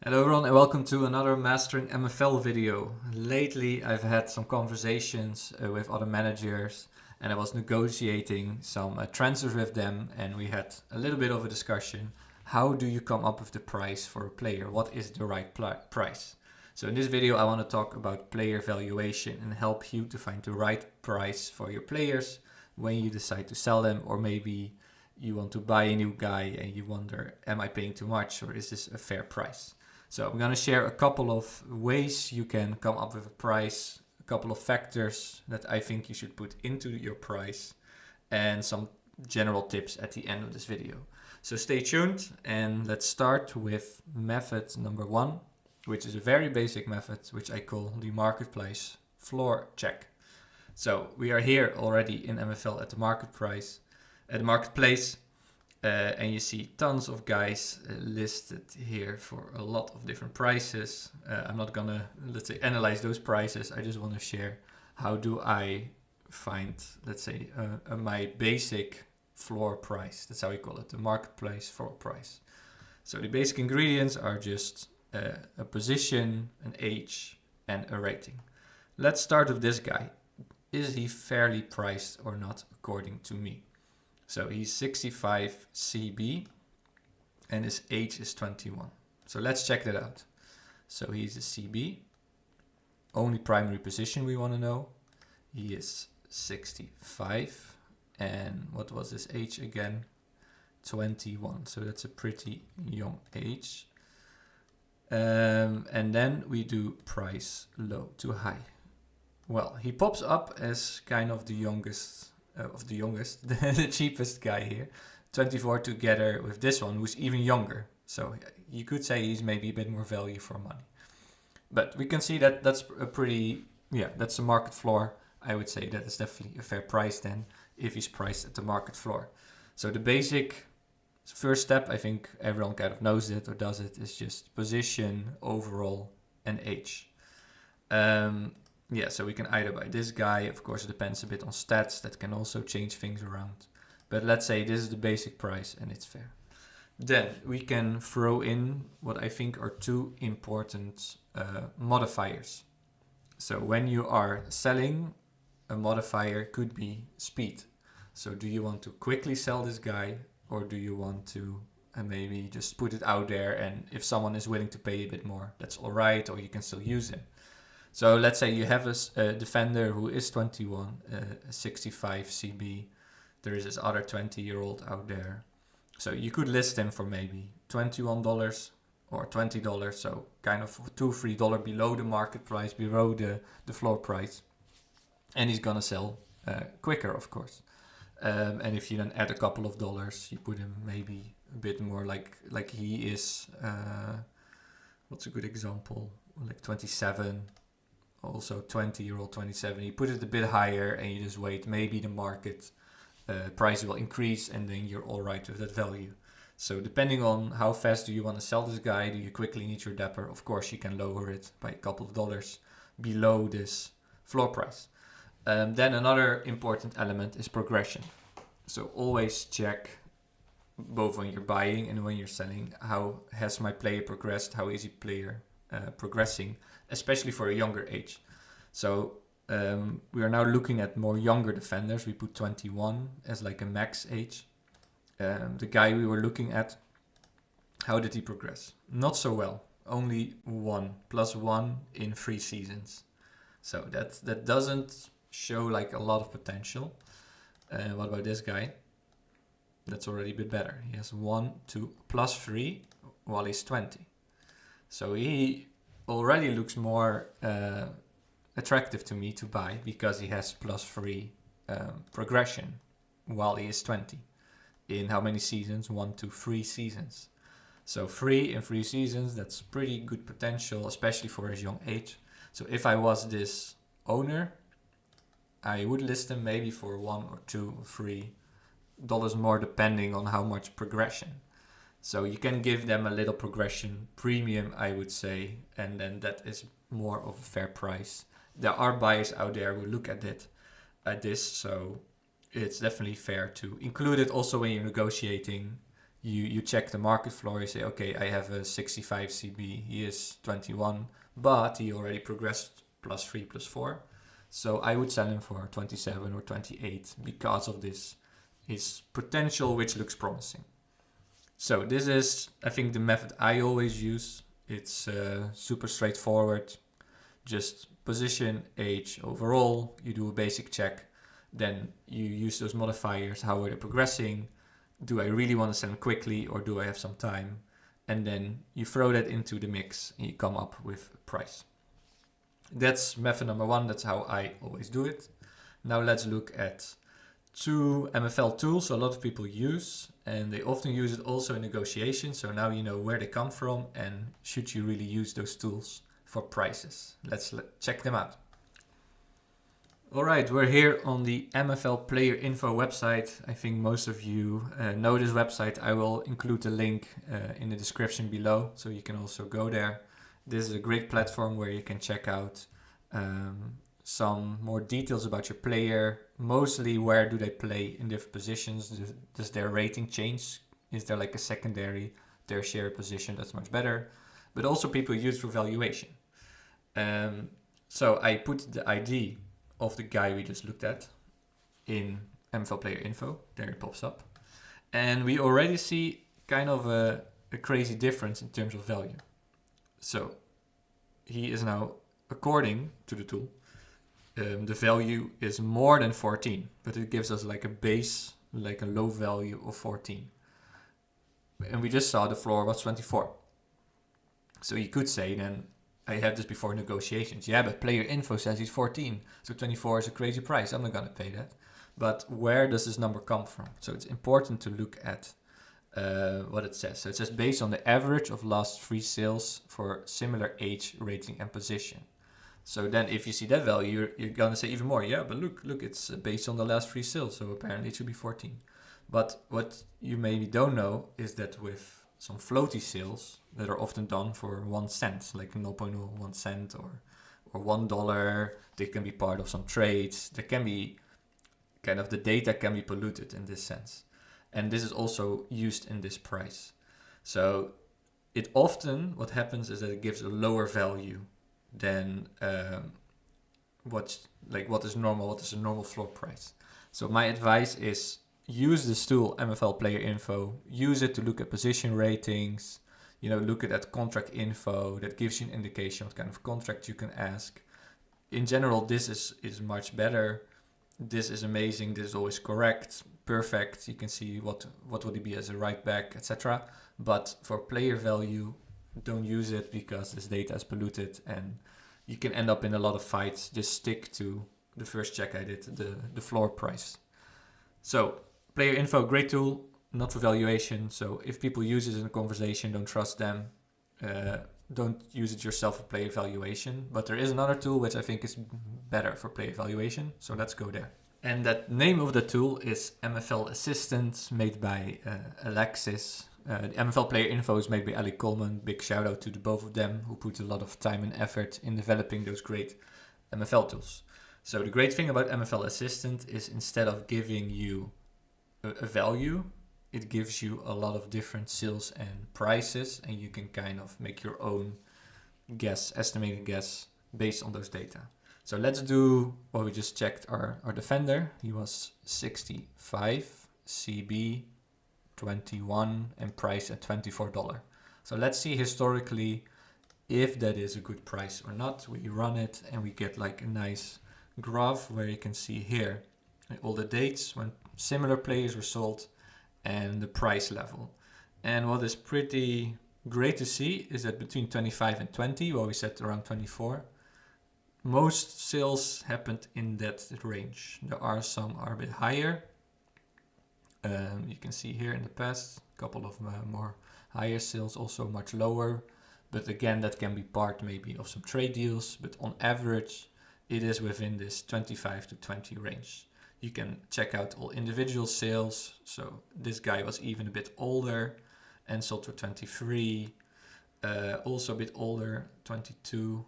Hello everyone and welcome to another Mastering MFL video. Lately I've had some conversations with other managers and I was negotiating some transfers with them, and we had a little bit of a discussion. How do you come up with the price for a player? What is the right price? So in this video I want to talk about player valuation and help you to find the right price for your players when you decide to sell them, or maybe you want to buy a new guy and you wonder, am I paying too much or is this a fair price? So I'm going to share a couple of ways you can come up with a price, a couple of factors that I think you should put into your price, and some general tips at the end of this video. So stay tuned and let's start with method number 1, which is a very basic method, which I call the marketplace floor check. So we are here already in MFL at the marketplace, and you see tons of guys listed here for a lot of different prices. I'm not gonna, let's say, analyze those prices. I just want to share how do I find, let's say, my basic floor price. That's how we call it, the marketplace floor price. So the basic ingredients are just a position, an age, and a rating. Let's start with this guy. Is he fairly priced or not according to me? So he's 65 CB and his age is 21. So let's check that out. So he's a CB. Only primary position we want to know. He is 65. And what was his age again? 21. So that's a pretty young age. And then we do price low to high. Well, he pops up as kind of the youngest, the cheapest guy here, 24, together with this one who's even younger. So you could say he's maybe a bit more value for money. But we can see that that's a pretty, that's a market floor. I would say that is definitely a fair price then, if he's priced at the market floor. So the basic first step, I think everyone kind of knows it or does it, is just position, overall, and age. So we can either buy this guy. Of course, it depends a bit on stats. That can also change things around. But let's say this is the basic price and it's fair. Then we can throw in what I think are two important modifiers. So when you are selling, a modifier could be speed. So do you want to quickly sell this guy, or do you want to maybe just put it out there, and if someone is willing to pay a bit more, that's all right, or you can still use him. So let's say you have a defender who is 21, 65 CB. There is this other 20-year-old out there. So you could list him for maybe $21 or $20. So kind of $2-3 below the market price, below the floor price. And he's going to sell quicker, of course. And if you then add a couple of dollars, you put him maybe a bit more like he is, what's a good example? Like 27. Also 20-year-old, 27. You put it a bit higher and you just wait. Maybe the market price will increase and then you're all right with that value. So depending on how fast do you want to sell this guy, do you quickly need your dapper? Of course, you can lower it by a couple of dollars below this floor price. Then another important element is progression. So always check, both when you're buying and when you're selling, how has my player progressed? How is he player progressing, especially for a younger age. So we are now looking at more younger defenders. We put 21 as like a max age. The guy we were looking at, how did he progress? Not so well. Only +1 in 3 seasons. So that doesn't show like a lot of potential. What about this guy? That's already a bit better. He has 1 to +3 while he's 20. So he already looks more attractive to me to buy because he has +3 progression while he is 20. In how many seasons? 1 to 3 seasons. So 3 in 3 seasons, that's pretty good potential, especially for his young age. So if I was this owner, I would list him maybe for $1 or $2 or $3 more, depending on how much progression. So you can give them a little progression premium, I would say, and then that is more of a fair price. There are buyers out there who look at this, so it's definitely fair to include it also when you're negotiating. you check the market floor, you say, okay, I have a 65 CB, he is 21, but he already progressed +3, +4. So I would sell him for 27 or 28 because of this, his potential, which looks promising. So this is, I think, the method I always use. It's super straightforward. Just position, age, overall, you do a basic check. Then you use those modifiers, how are they progressing? Do I really want to sell them quickly or do I have some time? And then you throw that into the mix and you come up with a price. That's method number one. That's how I always do it. Now let's look at two MFL tools a lot of people use, and they often use it also in negotiations. So now you know where they come from and should you really use those tools for prices. Let's check them out. All right, we're here on the MFL Player Info website. I think most of you know this website. I will include the link in the description below, so you can also go there. This is a great platform where you can check out some more details about your player. Mostly, where do they play in different positions? Does their rating change? Is there like a secondary, tertiary position that's much better? But also people use for valuation. So I put the ID of the guy we just looked at in MFL Player Info. There it pops up. And we already see kind of a crazy difference in terms of value. So he is now, according to the tool, the value is more than 14, but it gives us like a base, like a low value of 14. And we just saw the floor was 24. So you could say then, I had this before negotiations. Yeah, but player info says he's 14. So 24 is a crazy price. I'm not going to pay that. But where does this number come from? So it's important to look at what it says. So it says based on the average of last 3 sales for similar age, rating, and position. So then if you see that value, you're going to say even more. Yeah, but look, it's based on the last 3 sales. So apparently it should be 14. But what you maybe don't know is that with some floaty sales that are often done for 1 cent, like 0.01 cent or $1, they can be part of some trades. There can be kind of the data can be polluted in this sense. And this is also used in this price. So it often, what happens is that it gives a lower value than what is normal, what is a normal floor price. So my advice is use this tool, MFL Player Info, use it to look at position ratings, look at that contract info that gives you an indication what kind of contract you can ask. In general, this is much better. This is amazing. This is always correct, perfect. You can see what would it be as a right back, etc. But for player value, don't use it because this data is polluted and you can end up in a lot of fights. Just stick to the first check I did, the floor price. So player info, great tool, not for valuation. So if people use it in a conversation, don't trust them. Don't use it yourself for player valuation. But there is another tool which I think is better for player valuation. So let's go there. And that name of the tool is MFL Assistant, made by Alexis. The MFL Player Info is made by Ali Coleman. Big shout out to the both of them who put a lot of time and effort in developing those great MFL tools. So the great thing about MFL Assistant is instead of giving you a value, it gives you a lot of different sales and prices, and you can kind of make your own guess, estimated guess based on those data. So let's do what we just checked. Our defender, he was 65, CB 21, and price at $24. So let's see historically if that is a good price or not. We run it and we get like a nice graph where you can see here all the dates when similar players were sold and the price level. And what is pretty great to see is that between 25 and 20, well, we set around 24, most sales happened in that range. There are some are a bit higher. You can see here in the past, a couple of more higher sales, also much lower. But again, that can be part maybe of some trade deals. But on average, it is within this 25 to 20 range. You can check out all individual sales. So this guy was even a bit older and sold for 23. Also a bit older, 22.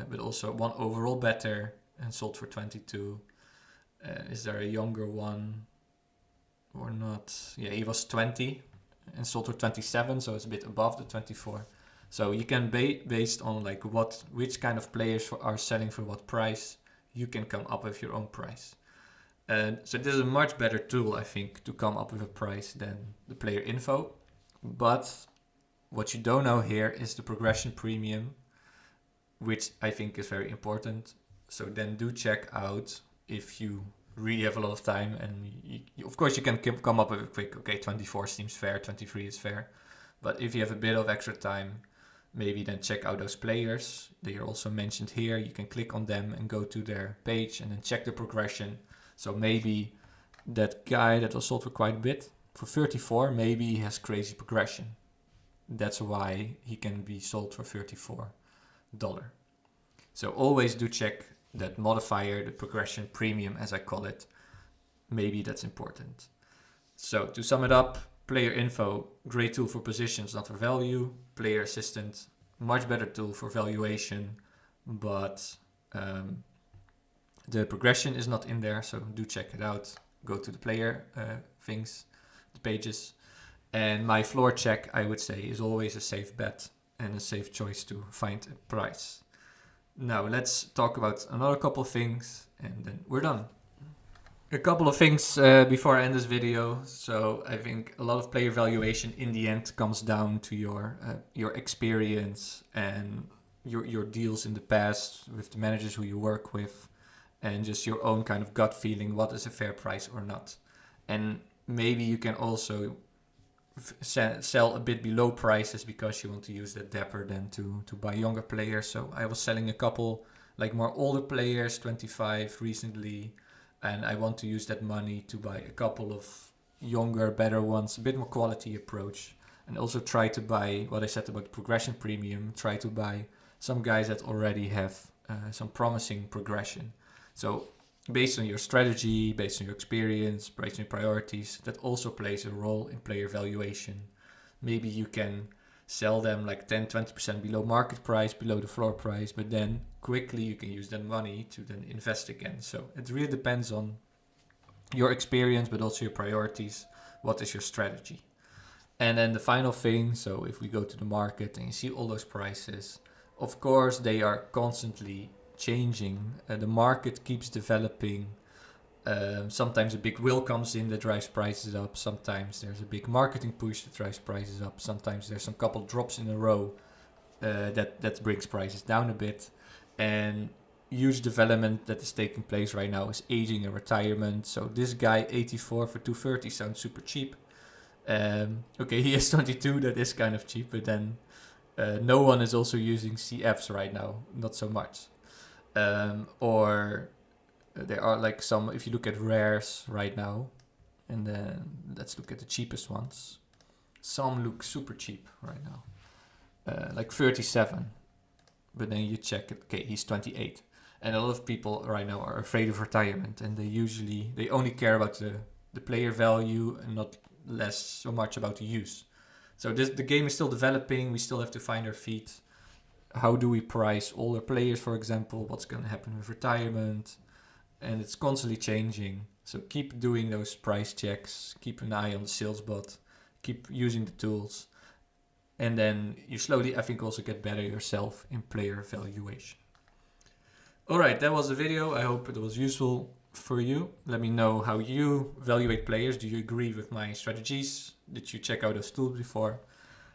But also one overall better and sold for 22. Is there a younger one or not? Yeah, he was 20 and sold for 27, so it's a bit above the 24. So you can based on like which kind of players are selling for what price, you can come up with your own price. And so this is a much better tool, I think, to come up with a price than the player info. But what you don't know here is the progression premium, which I think is very important. So then do check out if you really have a lot of time, and of course you can come up with a quick, okay, 24 seems fair, 23 is fair. But if you have a bit of extra time, maybe then check out those players. They are also mentioned here. You can click on them and go to their page and then check the progression. So maybe that guy that was sold for quite a bit, for 34, maybe he has crazy progression. That's why he can be sold for $34. So always do check that modifier, the progression premium as I call it. Maybe that's important. So to sum it up, player info, great tool for positions, not for value. Player assistant, much better tool for valuation, but the progression is not in there, so do check it out. Go to the player things, the pages. And my floor check, I would say, is always a safe bet and a safe choice to find a price. Now let's talk about another couple of things and then we're done. A couple of things before I end this video. So I think a lot of player valuation in the end comes down to your experience and your deals in the past with the managers who you work with, and just your own kind of gut feeling, what is a fair price or not. And maybe you can also sell a bit below prices because you want to use that dapper then to buy younger players. So I was selling a couple like more older players, 25 recently, and I want to use that money to buy a couple of younger, better ones, a bit more quality approach, and also try to buy what I said about the progression premium, try to buy some guys that already have some promising progression. So based on your strategy, based on your experience, based on your priorities, that also plays a role in player valuation. Maybe you can sell them like 10-20% below market price, below the floor price, but then quickly you can use that money to then invest again. So it really depends on your experience, but also your priorities. What is your strategy? And then the final thing, so if we go to the market and you see all those prices, of course they are constantly changing. The market keeps developing. Sometimes a big will comes in that drives prices up. Sometimes there's a big marketing push that drives prices up. Sometimes there's some couple drops in a row that brings prices down a bit. And huge development that is taking place right now is aging and retirement. So this guy 84 for 230 sounds super cheap. Okay, he is 22, that is kind of cheap, but then no one is also using CFs right now, not so much. Or there are like some, if you look at rares right now, and then let's look at the cheapest ones. Some look super cheap right now, like 37, but then you check it, okay, he's 28. And a lot of people right now are afraid of retirement, and they only care about the player value and not less so much about the use. So the game is still developing, we still have to find our feet. How do we price older players, for example? What's going to happen with retirement? And it's constantly changing. So keep doing those price checks. Keep an eye on the sales bot. Keep using the tools. And then you slowly, I think, also get better yourself in player valuation. All right, that was the video. I hope it was useful for you. Let me know how you evaluate players. Do you agree with my strategies? Did you check out those tools before?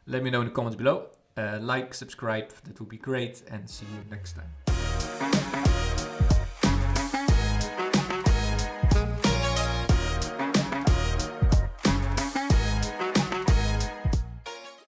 Let me know in the comments below. Like, subscribe, that would be great, and see you next time.